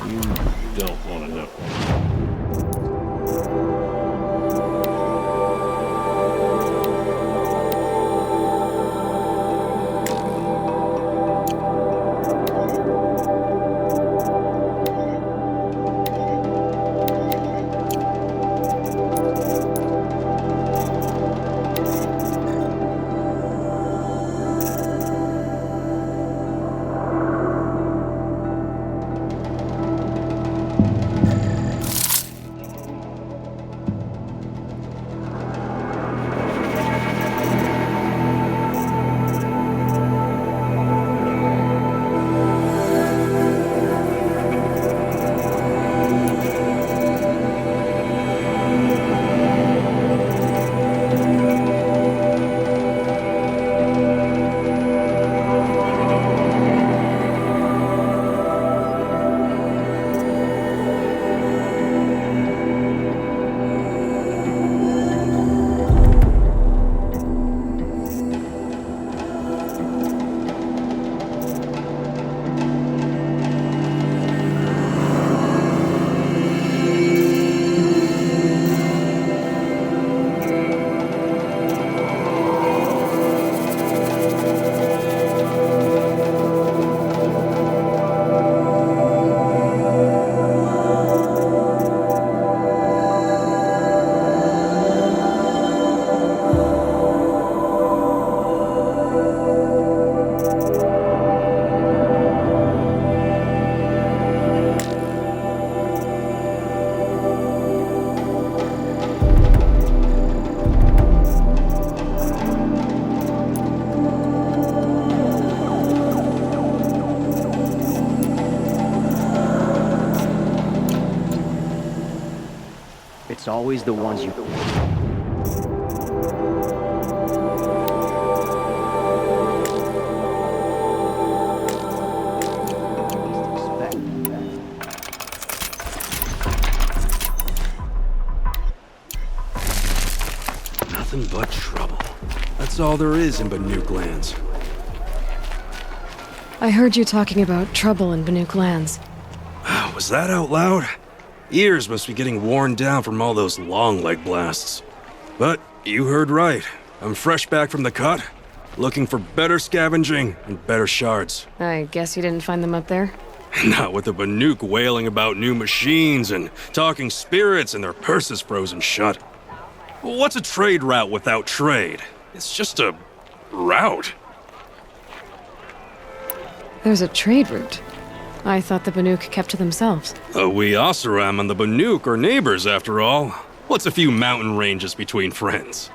You don't want to know. It's always the ones you... Nothing but trouble. That's all there is in Banuk lands. I heard you talking about trouble in Banuk lands. Was that out loud? Ears must be getting worn down from all those long leg blasts. But you heard right. I'm fresh back from the cut, looking for better scavenging and better shards. I guess you didn't find them up there? Not with the Banuk wailing about new machines and talking spirits and their purses frozen shut. What's a trade route without trade? It's just a route. There's a trade route. I thought the Banuk kept to themselves. We Oseram and the Banuk are neighbors, after all. What's a few mountain ranges between friends?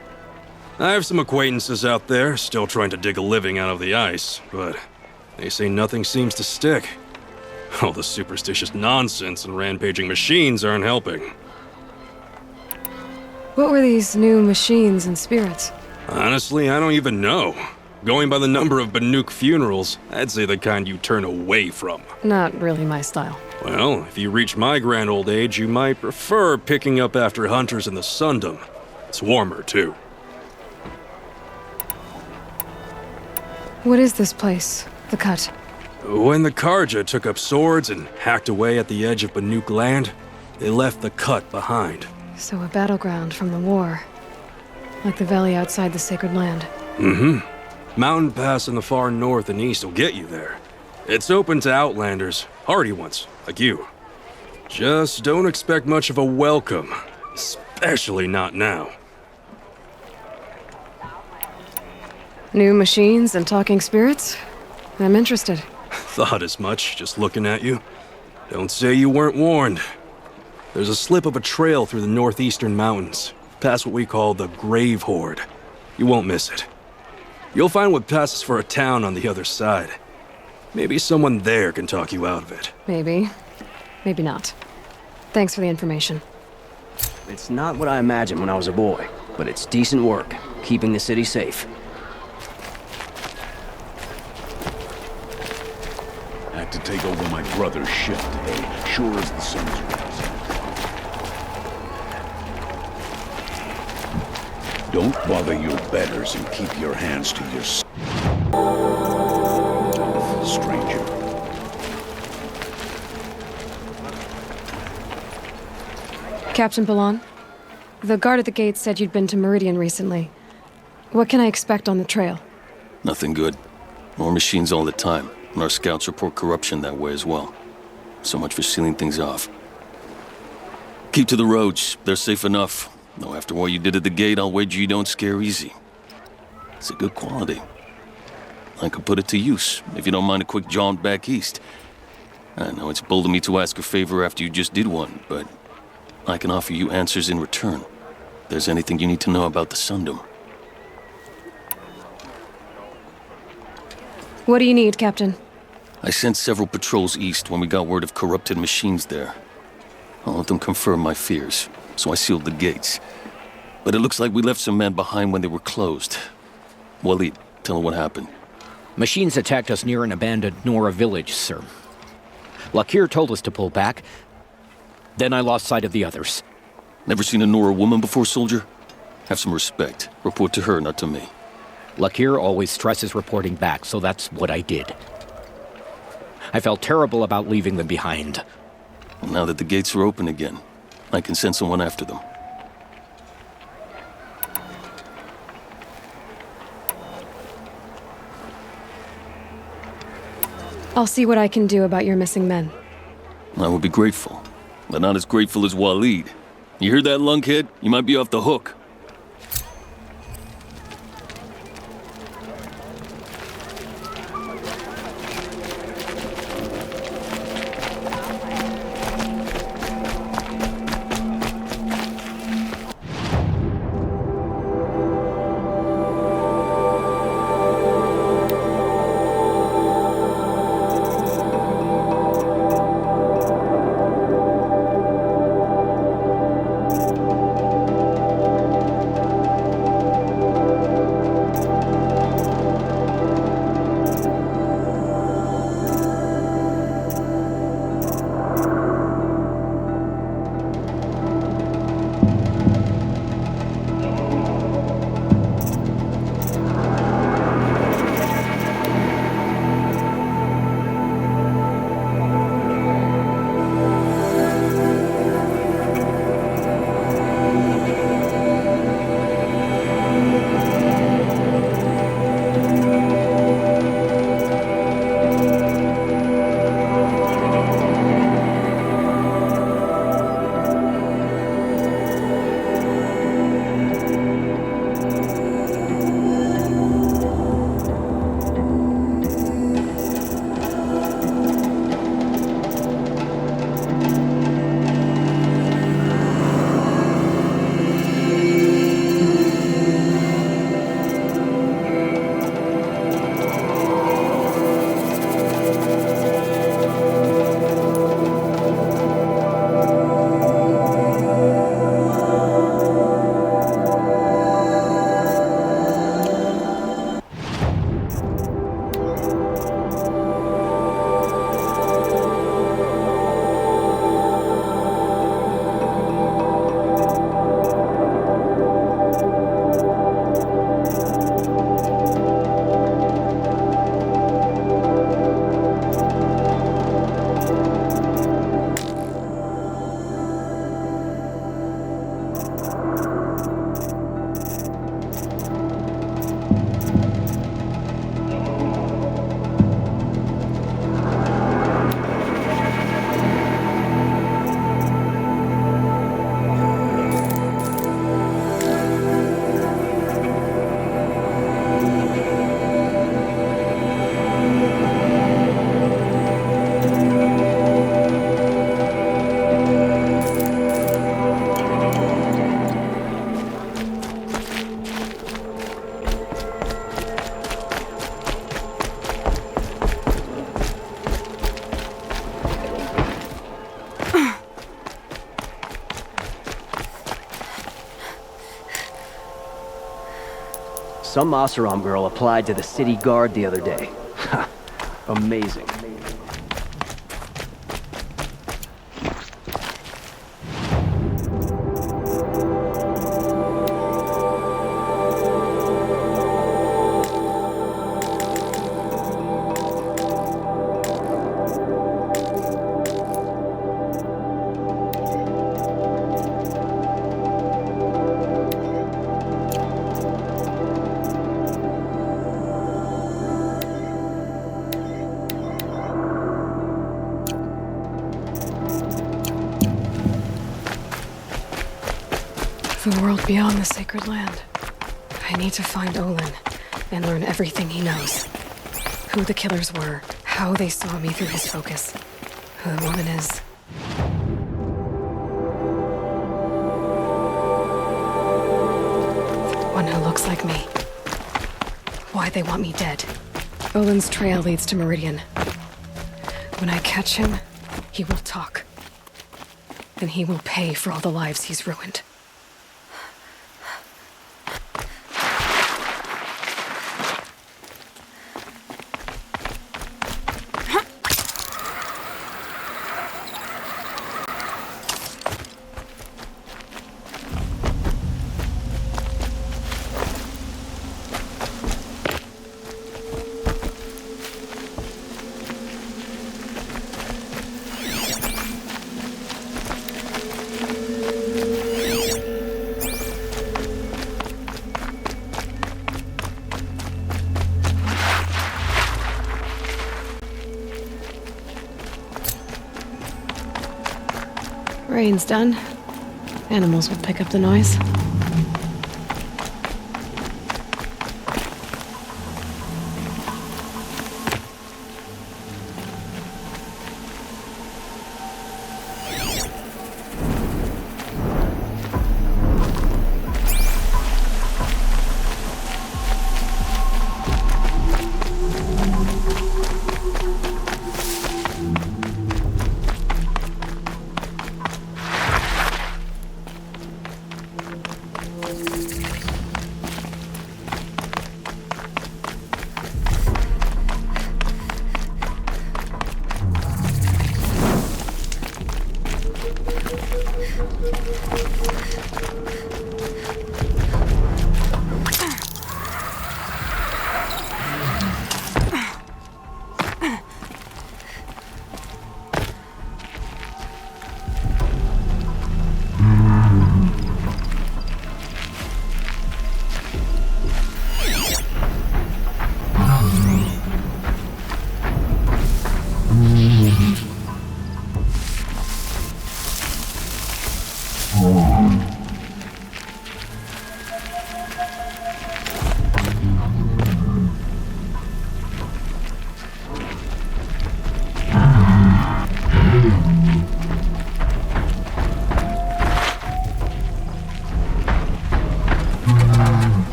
I have some acquaintances out there, still trying to dig a living out of the ice, but they say nothing seems to stick. All the superstitious nonsense and rampaging machines aren't helping. What were these new machines and spirits? Honestly, I don't even know. Going by the number of Banuk funerals, I'd say the kind you turn away from. Not really my style. Well, if you reach my grand old age, you might prefer picking up after hunters in the Sundom. It's warmer, too. What is this place? The Cut? When the Karja took up swords and hacked away at the edge of Banuk land, they left the Cut behind. So a battleground from the war. Like the valley outside the Sacred Land. Mm-hmm. Mountain Pass in the far north and east will get you there. It's open to outlanders, hardy ones, like you. Just don't expect much of a welcome, especially not now. New machines and talking spirits? I'm interested. Thought as much, just looking at you. Don't say you weren't warned. There's a slip of a trail through the northeastern mountains, past what we call the Grave Horde. You won't miss it. You'll find what passes for a town on the other side. Maybe someone there can talk you out of it. Maybe. Maybe not. Thanks for the information. It's not what I imagined when I was a boy, but it's decent work, keeping the city safe. Had to take over my brother's ship today, sure as the sun's rising. Don't bother your betters and keep your hands to yourself, stranger. Captain Balan? The guard at the gate said you'd been to Meridian recently. What can I expect on the trail? Nothing good. More machines all the time, and our scouts report corruption that way as well. So much for sealing things off. Keep to the roads. They're safe enough. Though after what you did at the gate, I'll wager you don't scare easy. It's a good quality. I could put it to use, if you don't mind a quick jaunt back east. I know it's bold of me to ask a favor after you just did one, but I can offer you answers in return. If there's anything you need to know about the Sundom. What do you need, Captain? I sent several patrols east when we got word of corrupted machines there. All of them confirmed my fears, so I sealed the gates. But it looks like we left some men behind when they were closed. Walid, tell them what happened. Machines attacked us near an abandoned Nora village, sir. Lakir told us to pull back. Then I lost sight of the others. Never seen a Nora woman before, soldier? Have some respect. Report to her, not to me. Lakir always stresses reporting back, so that's what I did. I felt terrible about leaving them behind. Well, now that the gates are open again, I can send someone after them. I'll see what I can do about your missing men. I would be grateful, but not as grateful as Walid. You hear that, lunkhead? You might be off the hook. Some Oseram girl applied to the city guard the other day. Amazing. the world beyond the sacred land. I need to find Olin and learn everything he knows. Who the killers were, how they saw me through his focus, who the woman is. One who looks like me. Why they want me dead. Olin's trail leads to Meridian. When I catch him, he will talk. And he will pay for all the lives he's ruined. Rain's done. Animals will pick up the noise.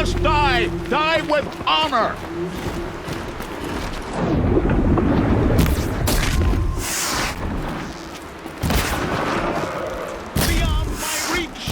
must die! Die with honor! Beyond my reach!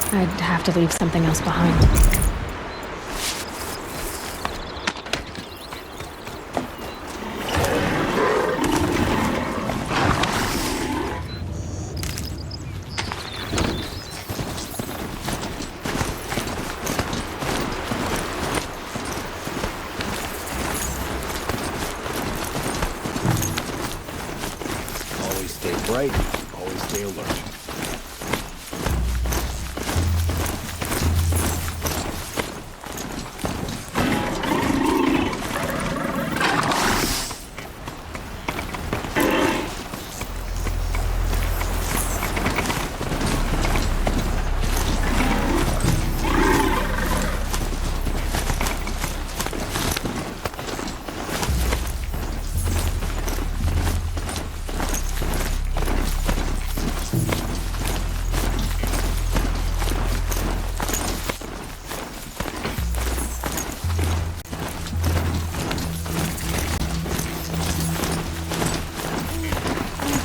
I'd have to leave something else behind. Always stay bright, always stay alert.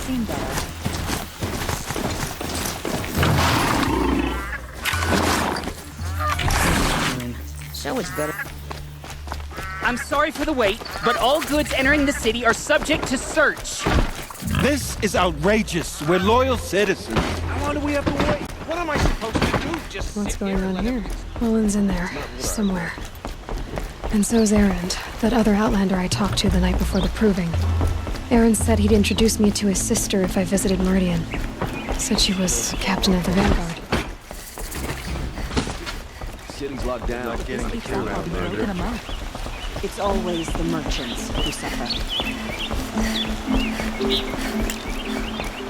seen better. So it's better. I'm sorry for the wait, but all goods entering the city are subject to search. This is outrageous. We're loyal citizens. How long do we have to wait? What am I supposed to do? Just What's sit going here on and let here? Olin's in there, somewhere. And so's Erend, that other Outlander I talked to the night before the proving. Erend said he'd introduce me to his sister if I visited Meridian. Said she was captain of the Vanguard. City's locked down. Not getting the kill around Broken them up. It's always the merchants who suffer.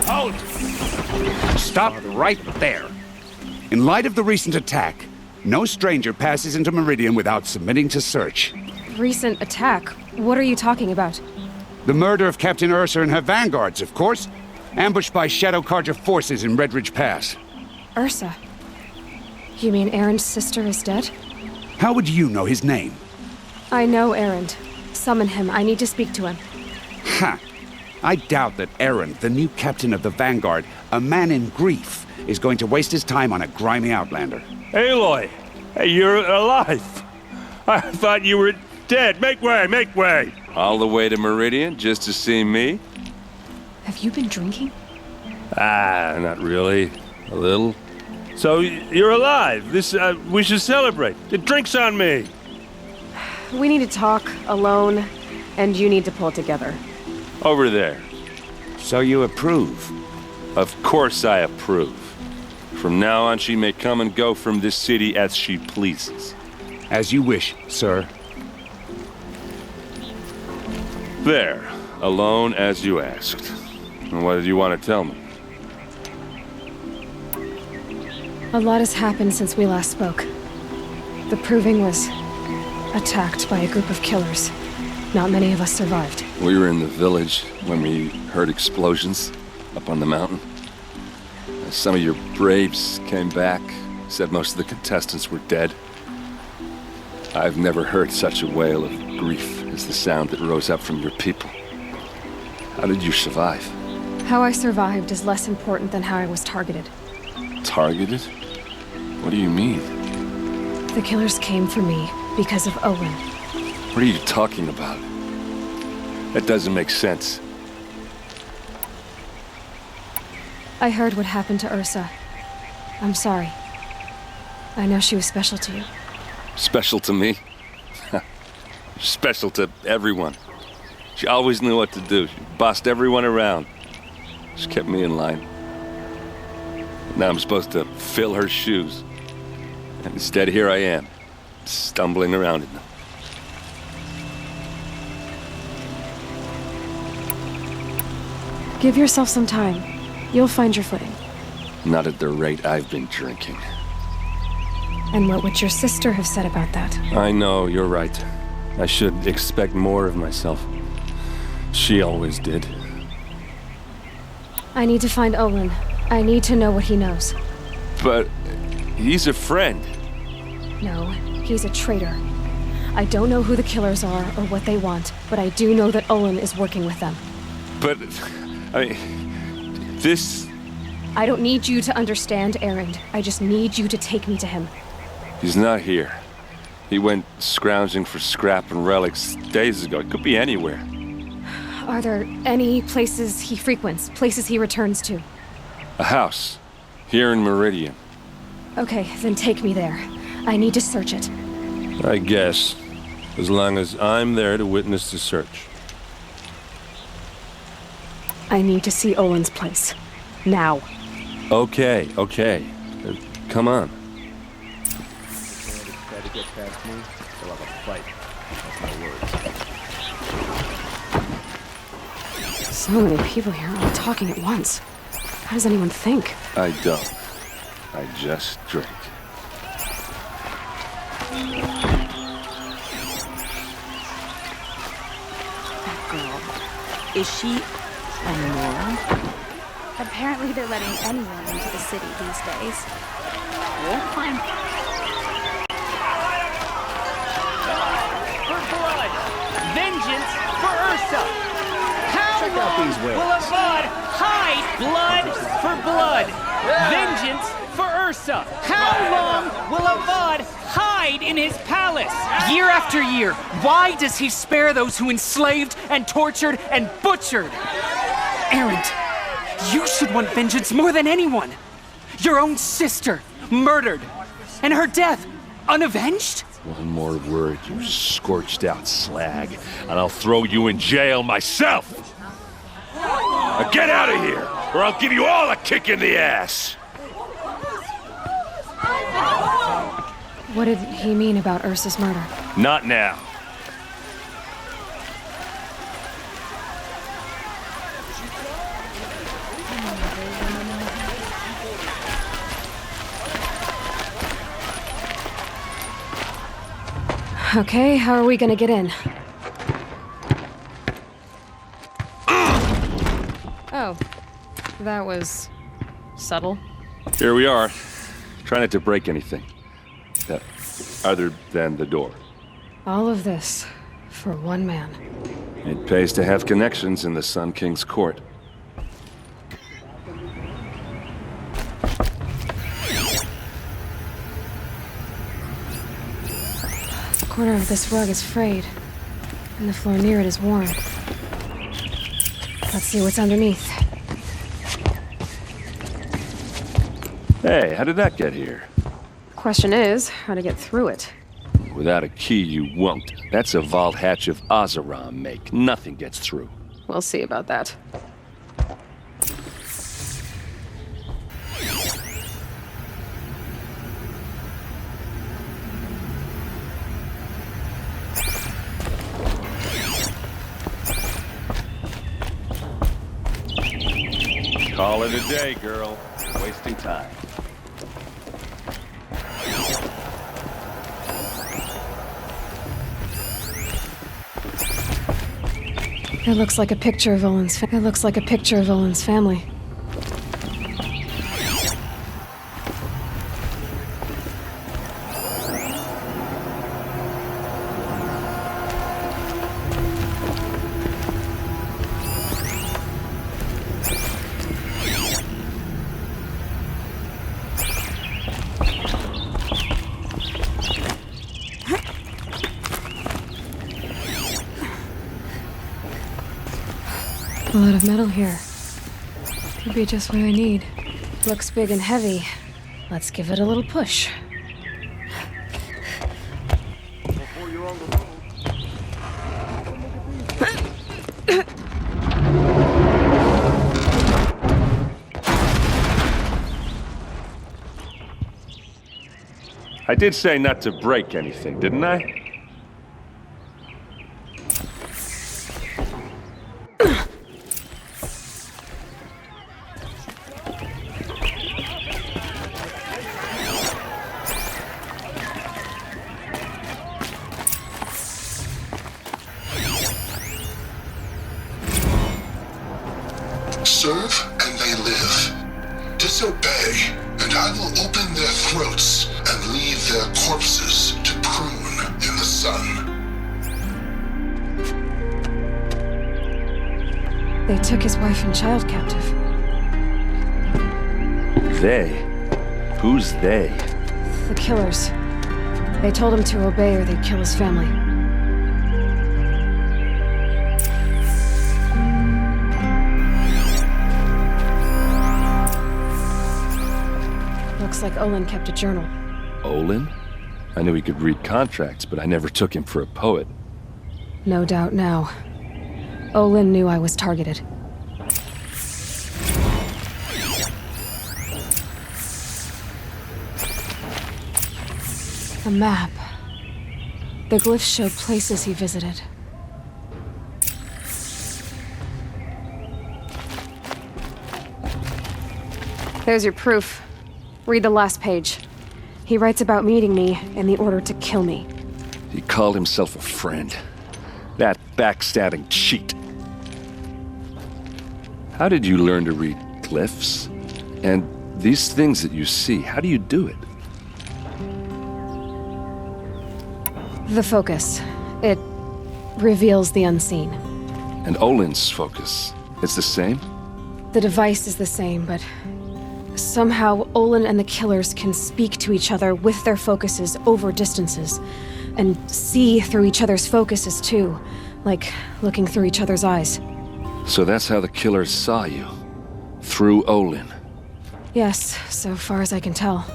Halt! Stop right there. In light of the recent attack, no stranger passes into Meridian without submitting to search. Recent attack? What are you talking about? The murder of Captain Ursa and her vanguards, of course. Ambushed by Shadow Carja forces in Redridge Pass. Ursa? You mean Erend's sister is dead? How would you know his name? I know Erend. Summon him. I need to speak to him. Ha! I doubt that Erend, the new captain of the Vanguard, a man in grief, is going to waste his time on a grimy outlander. Aloy! Hey, you're alive! I thought you were dead. Make way, make way! All the way to Meridian just to see me? Have you been drinking? Ah, not really. A little. So, you're alive. We should celebrate. The drink's on me. We need to talk, alone, and you need to pull it together. Over there. So you approve? Of course I approve. From now on, she may come and go from this city as she pleases. As you wish, sir. There. Alone as you asked. And what did you want to tell me? A lot has happened since we last spoke. The Proving was attacked by a group of killers. Not many of us survived. We were in the village when we heard explosions up on the mountain. Some of your braves came back, said most of the contestants were dead. I've never heard such a wail of grief as the sound that rose up from your people. How did you survive? How I survived is less important than how I was targeted. Targeted? What do you mean? The killers came for me because of Owen. What are you talking about? That doesn't make sense. I heard what happened to Ursa. I'm sorry. I know she was special to you. Special to me? Special to everyone. She always knew what to do. She bossed everyone around. She kept me in line. Now I'm supposed to fill her shoes. And instead, here I am, stumbling around in them. Give yourself some time. You'll find your footing. Not at the rate I've been drinking. And what would your sister have said about that? I know, you're right. I should expect more of myself. She always did. I need to find Olin. I need to know what he knows. But he's a friend. No, he's a traitor. I don't know who the killers are or what they want, but I do know that Olin is working with them. But, I mean, this... I don't need you to understand, Erend. I just need you to take me to him. He's not here. He went scrounging for scrap and relics days ago. It could be anywhere. Are there any places he frequents, places he returns to? A house. Here in Meridian. Okay, then take me there. I need to search it. I guess. As long as I'm there to witness the search. I need to see Olin's place. Now. Okay. Come on. Try to get past me, we'll have a fight. That's my word. So many people here all talking at once. How does anyone think? I don't. I just drink. That girl. Is she a moron? Apparently they're letting anyone into the city these days. We'll find For blood! Vengeance for Ursa! How Check out these will wares. Avad Avad! Vengeance for Ursa! How long will Avad hide in his palace? Year after year, why does he spare those who enslaved and tortured and butchered? Erend, you should want vengeance more than anyone. Your own sister, murdered, and her death, unavenged? One more word, you scorched out slag, and I'll throw you in jail myself! Now get out of here, or I'll give you all a kick in the ass! What did he mean about Ursa's murder? Not now. Okay, how are we gonna get in? Oh, that was subtle. Here we are. Try not to break anything. Other than the door. All of this for one man. It pays to have connections in the Sun King's court. The corner of this rug is frayed, and the floor near it is worn. Let's see what's underneath. Hey, how did that get here? Question is, how to get through it. Without a key, you won't. That's a vault hatch of Ozeram make. Nothing gets through. We'll see about that. Call it a day, girl. Wasting time. It looks like a picture of Olin's family. A lot of metal here. Could be just what I need. Looks big and heavy. Let's give it a little push. I did say not to break anything, didn't I? Serve and they live. Disobey, and I will open their throats and leave their corpses to prune in the sun. They took his wife and child captive. They? Who's they? The killers. They told him to obey or they'd kill his family. Looks like Olin kept a journal. Olin? I knew he could read contracts, but I never took him for a poet. No doubt now. Olin knew I was targeted. A map. The glyphs show places he visited. There's your proof. Read the last page. He writes about meeting me and the order to kill me. He called himself a friend. That backstabbing cheat. How did you learn to read glyphs? And these things that you see, how do you do it? The focus. It reveals the unseen. And Olin's focus, it's the same? The device is the same, but Somehow, Olin and the killers can speak to each other with their focuses over distances. And see through each other's focuses, too. Like looking through each other's eyes. So that's how the killers saw you? Through Olin? Yes, so far as I can tell.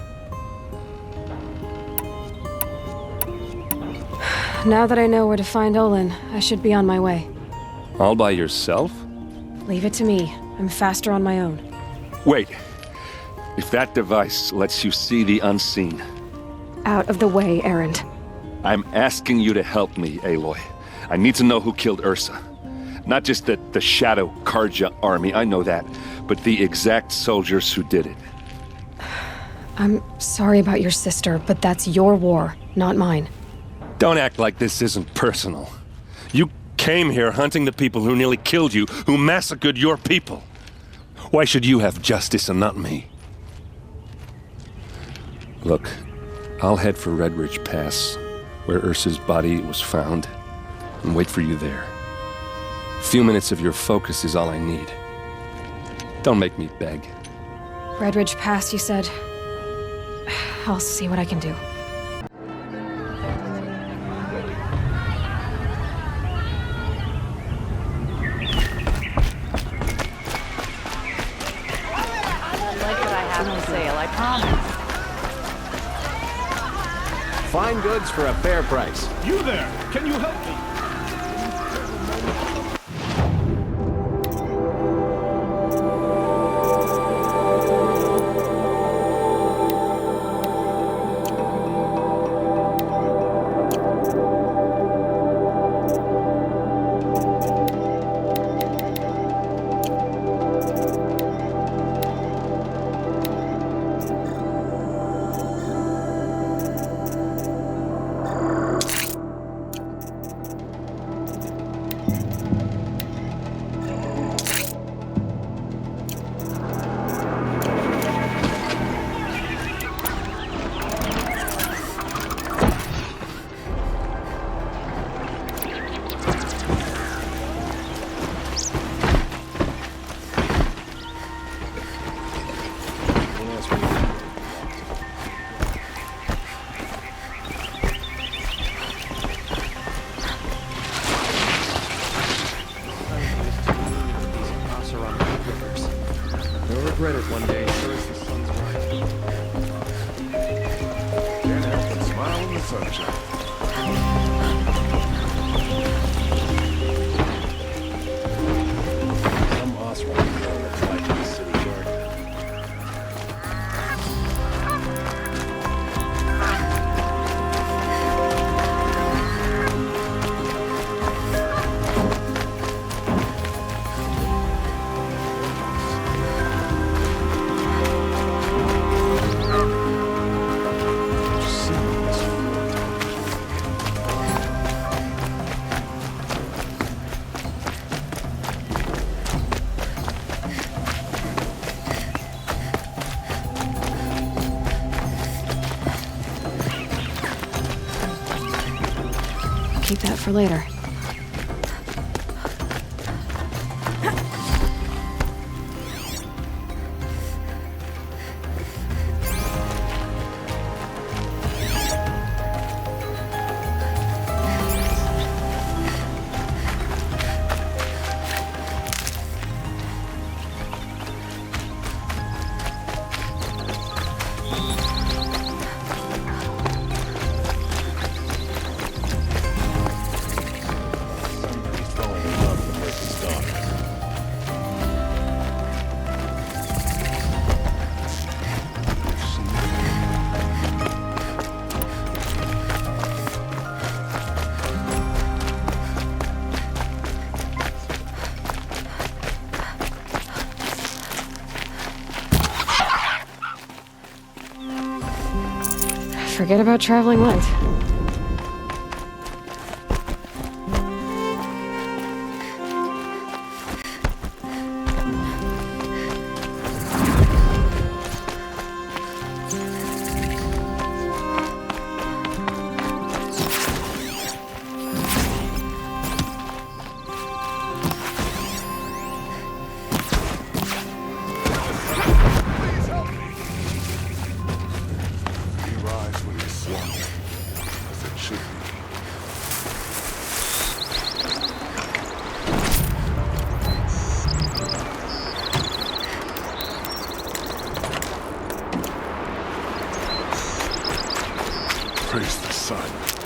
Now that I know where to find Olin, I should be on my way. All by yourself? Leave it to me. I'm faster on my own. Wait. If that device lets you see the unseen... Out of the way, Erend. I'm asking you to help me, Aloy. I need to know who killed Ursa. Not just the Shadow Karja army, I know that, but the exact soldiers who did it. I'm sorry about your sister, but that's your war, not mine. Don't act like this isn't personal. You came here hunting the people who nearly killed you, who massacred your people. Why should you have justice and not me? Look, I'll head for Red Ridge Pass, where Ursa's body was found, and wait for you there. A few minutes of your focus is all I need. Don't make me beg. Red Ridge Pass, you said? I'll see what I can do. Like what I have on sale, I promise. Fine goods for a fair price. You there! Can you help me? Regret it one day, sure as the sun's rising. Can't help but smile in the sunshine. Some Osram girl looks like in the city guard. Keep that for later. Forget about traveling light. Please help Praise the sun.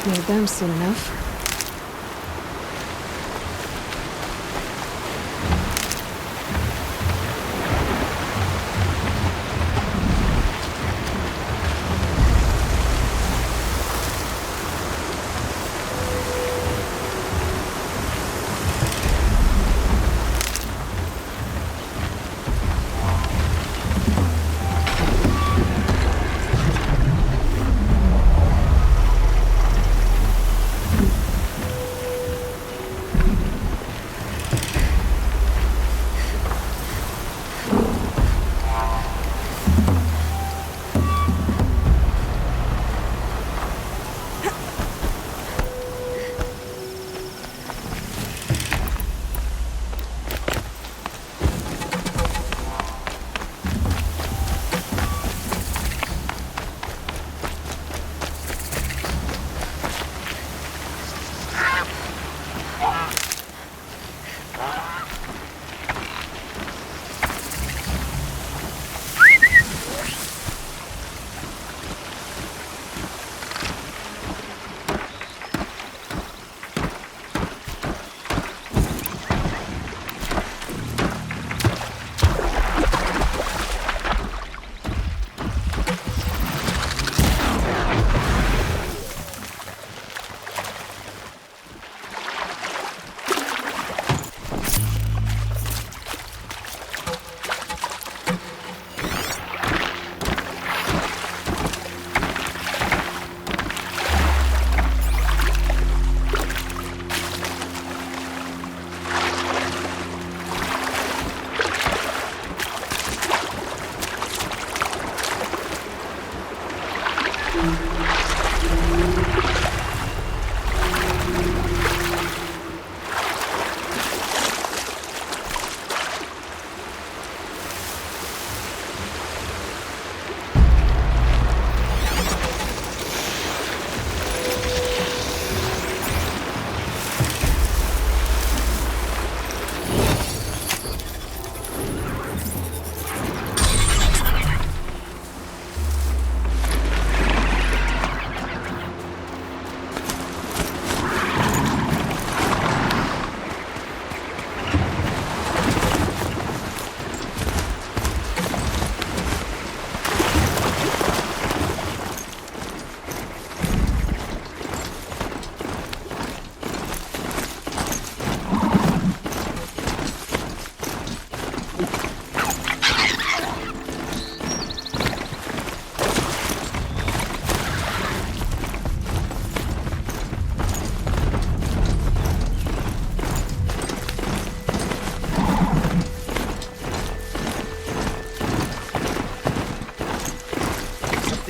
Need them soon enough.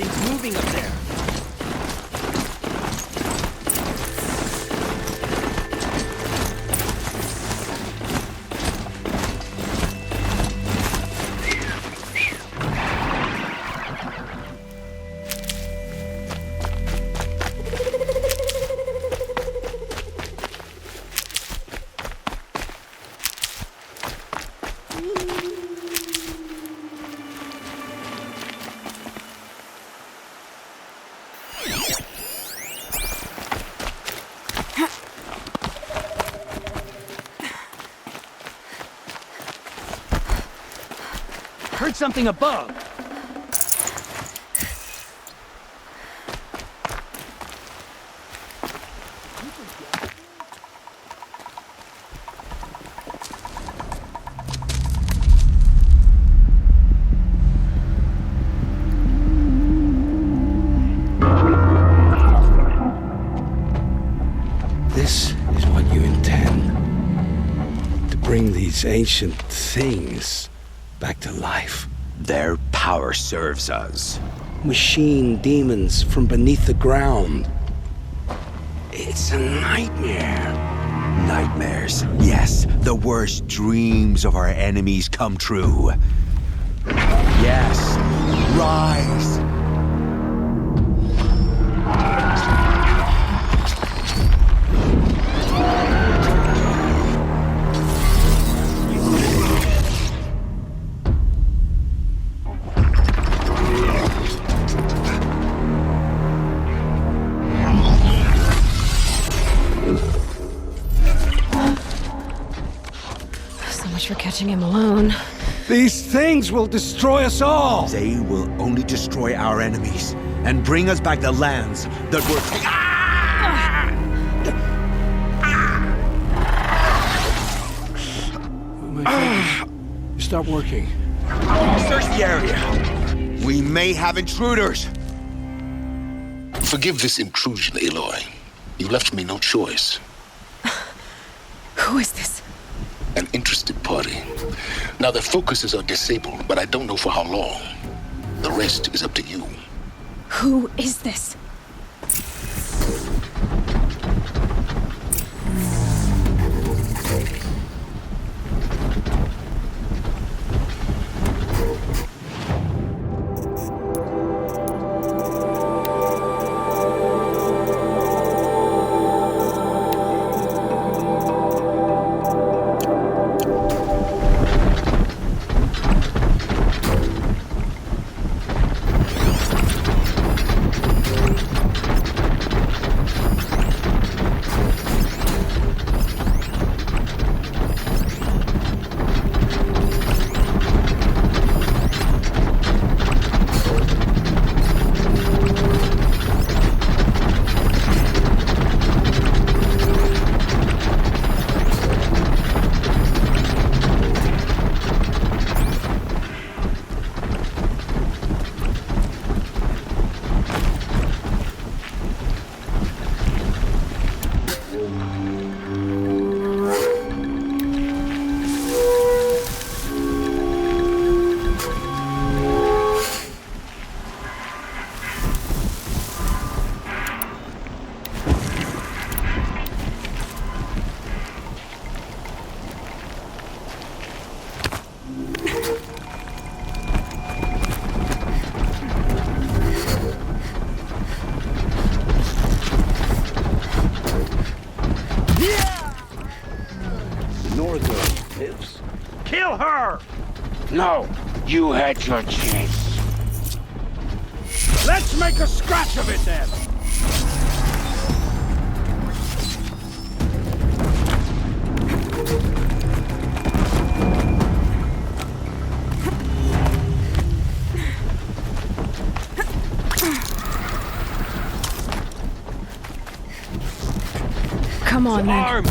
Something's moving up there. Heard something above. This is what you intend. To bring these ancient things back to life. Their power serves us. Machine demons from beneath the ground. It's a nightmare. Nightmares. Yes, the worst dreams of our enemies come true. Yes, rise. For catching him alone. These things will destroy us all! They will only destroy our enemies and bring us back the lands that were My fingers stop working. Search the area. We may have intruders. Forgive this intrusion, Aloy. You left me no choice. Who is this? An interested party. Now their focuses are disabled, but I don't know for how long. The rest is up to you. Who is this? Kill her! No, you had your chance. Let's make a scratch of it then! Come on, then.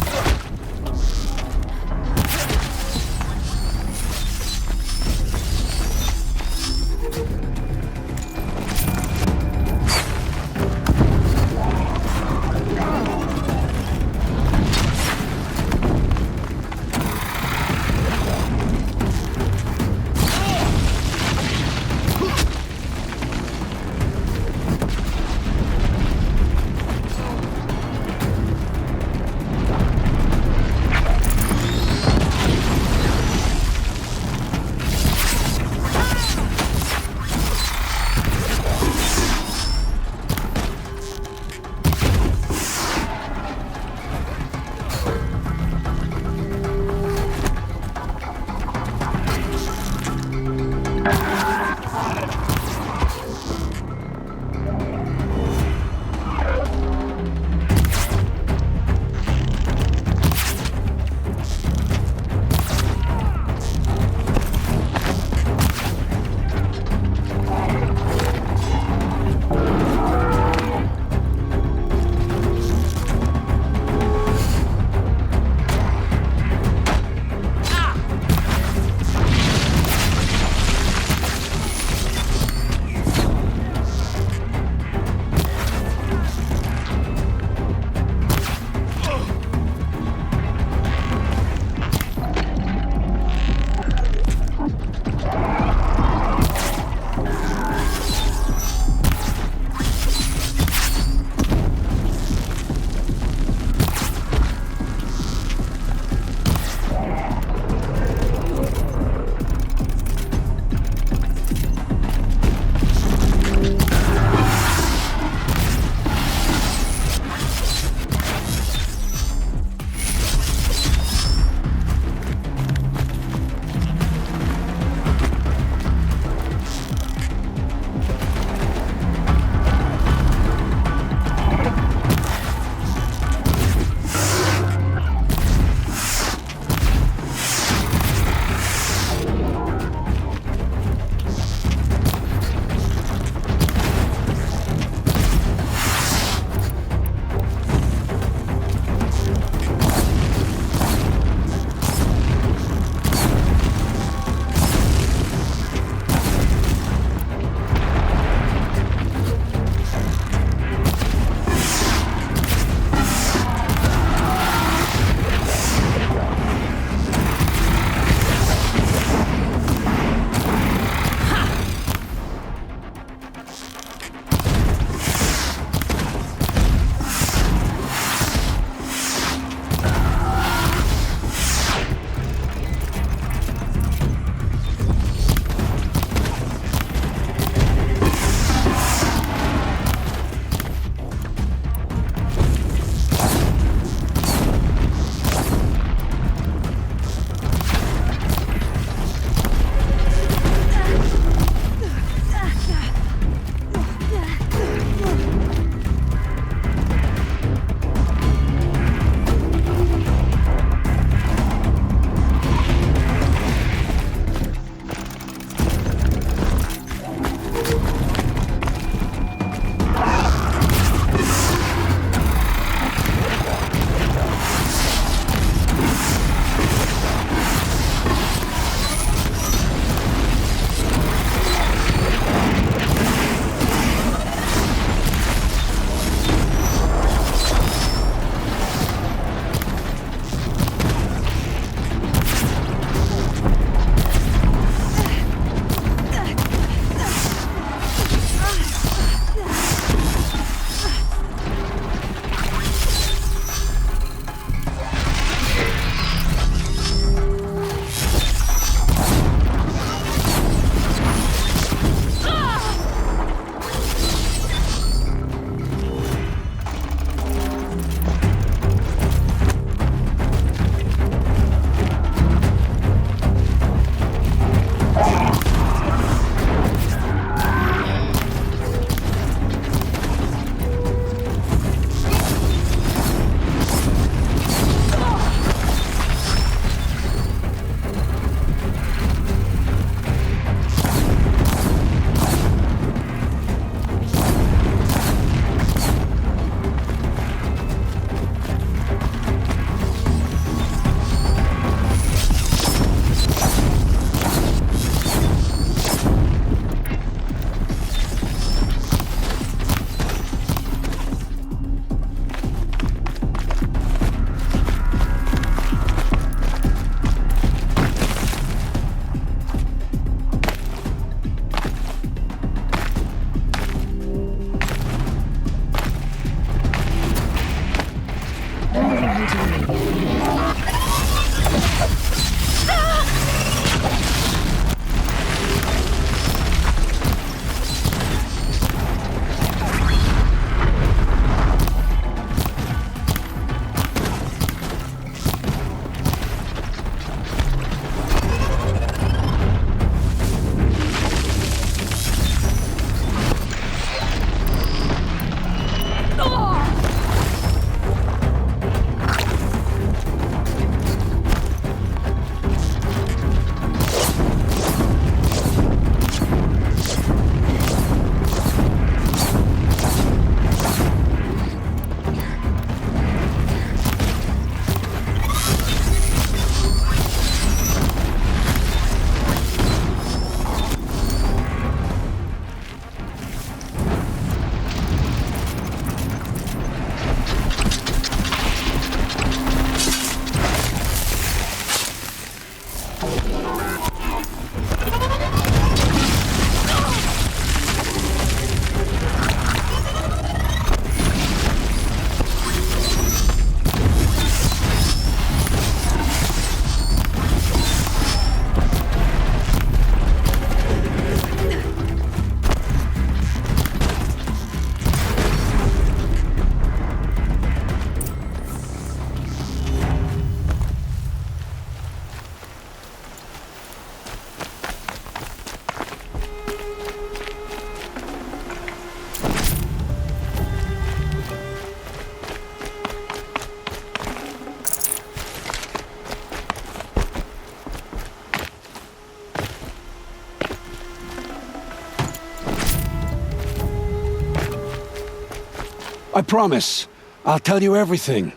I promise. I'll tell you everything.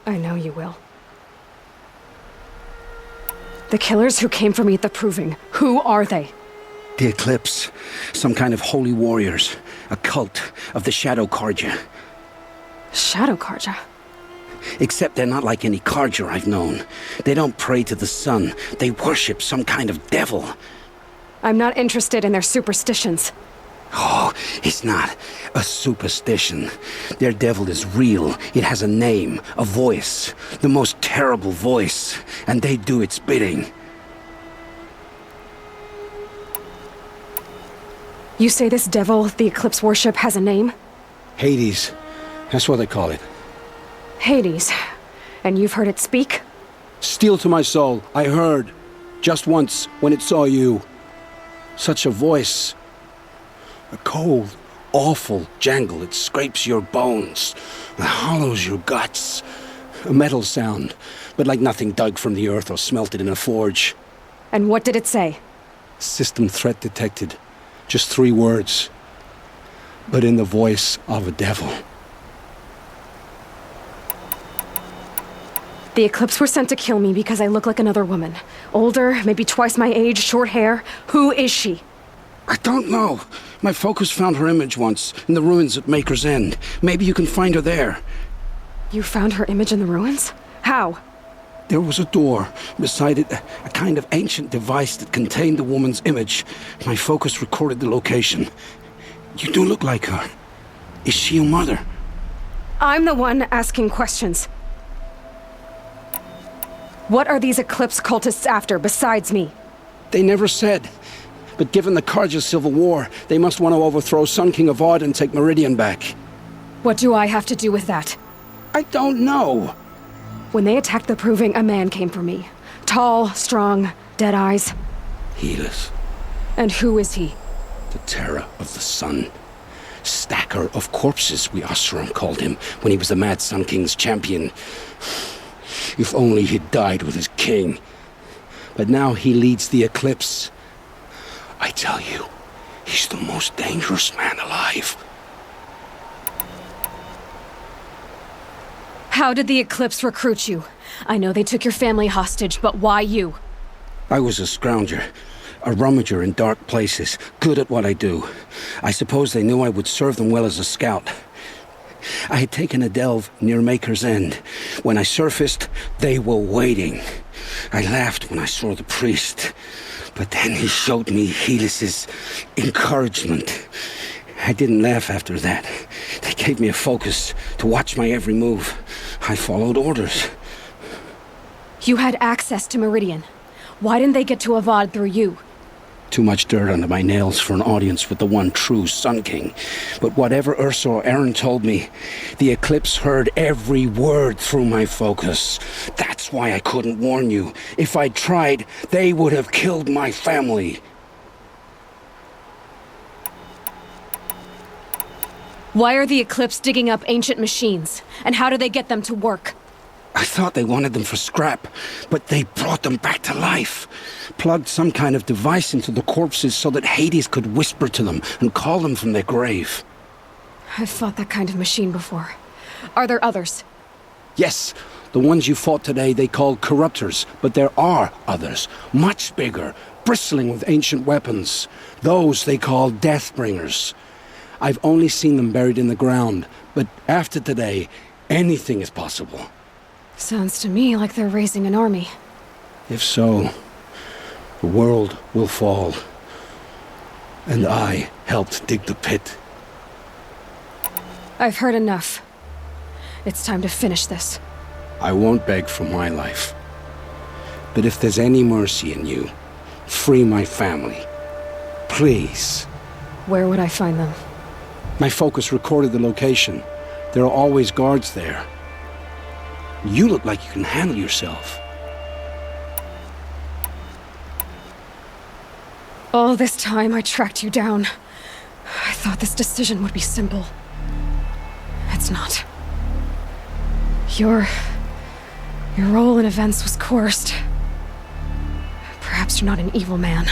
I know you will. The killers who came for me at the Proving, who are they? The Eclipse. Some kind of holy warriors. A cult of the Shadow Carja. Shadow Carja? Except they're not like any Carja I've known. They don't pray to the sun. They worship some kind of devil. I'm not interested in their superstitions. Oh, it's not a superstition. Their devil is real. It has a name, a voice, the most terrible voice, and they do its bidding. You say this devil the Eclipse worship has a name? Hades. That's what they call it. Hades. And you've heard it speak? Steel to my soul, I heard. Just once, when it saw you. Such a voice. A cold, awful jangle. It scrapes your bones. It hollows your guts. A metal sound, but like nothing dug from the earth or smelted in a forge. And what did it say? System threat detected. Just 3 words. But in the voice of a devil. The Eclipse were sent to kill me because I look like another woman. Older, maybe twice my age, short hair. Who is she? I don't know. My focus found her image once, in the ruins at Maker's End. Maybe you can find her there. You found her image in the ruins? How? There was a door. Beside it, a kind of ancient device that contained the woman's image. My focus recorded the location. You do look like her. Is she your mother? I'm the one asking questions. What are these Eclipse cultists after, besides me? They never said. But given the Carja civil war, they must want to overthrow Sun King Avad and take Meridian back. What do I have to do with that? I don't know. When they attacked the Proving, a man came for me. Tall, strong, dead eyes. Helis. And who is he? The terror of the sun. Stacker of corpses, we Oseram called him, when he was the Mad Sun King's champion. If only he'd died with his king. But now he leads the Eclipse. I tell you, he's the most dangerous man alive. How did the Eclipse recruit you? I know they took your family hostage, but why you? I was a scrounger, a rummager in dark places, good at what I do. I suppose they knew I would serve them well as a scout. I had taken a delve near Maker's End. When I surfaced, they were waiting. I laughed when I saw the priest, but then he showed me Helis's encouragement. I didn't laugh after that. They gave me a focus to watch my every move. I followed orders. You had access to Meridian. Why didn't they get to Avad through you? Too much dirt under my nails for an audience with the one true Sun King. But whatever Ursa or Aaron told me, the Eclipse heard every word through my focus. That's why I couldn't warn you. If I'd tried, they would have killed my family. Why are the Eclipse digging up ancient machines? And how do they get them to work? I thought they wanted them for scrap, but they brought them back to life. Plugged some kind of device into the corpses so that Hades could whisper to them and call them from their grave. I've fought that kind of machine before. Are there others? Yes, the ones you fought today they called corruptors, but there are others, much bigger, bristling with ancient weapons. Those they call Deathbringers. I've only seen them buried in the ground, but after today, anything is possible. Sounds to me like they're raising an army. If so, the world will fall. And I helped dig the pit. I've heard enough. It's time to finish this. I won't beg for my life. But if there's any mercy in you, free my family. Please. Where would I find them? My focus recorded the location. There are always guards there. You look like you can handle yourself. All this time I tracked you down. I thought this decision would be simple. It's not. Your role in events was coerced. Perhaps you're not an evil man.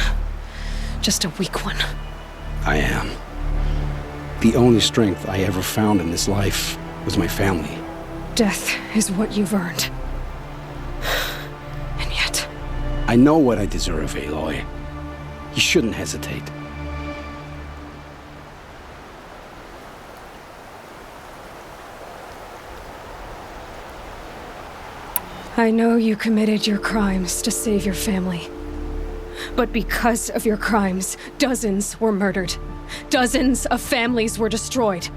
Just a weak one. I am. The only strength I ever found in this life was my family. Death is what you've earned. And yet... I know what I deserve, Aloy. You shouldn't hesitate. I know you committed your crimes to save your family. But because of your crimes, dozens were murdered. Dozens of families were destroyed.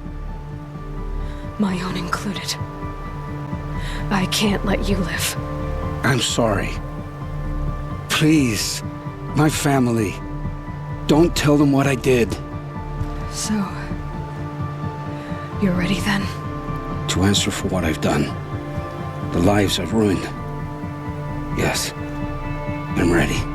My own included. I can't let you live. I'm sorry. Please, my family. Don't tell them what I did. So... you're ready then? To answer for what I've done. The lives I've ruined. Yes, I'm ready.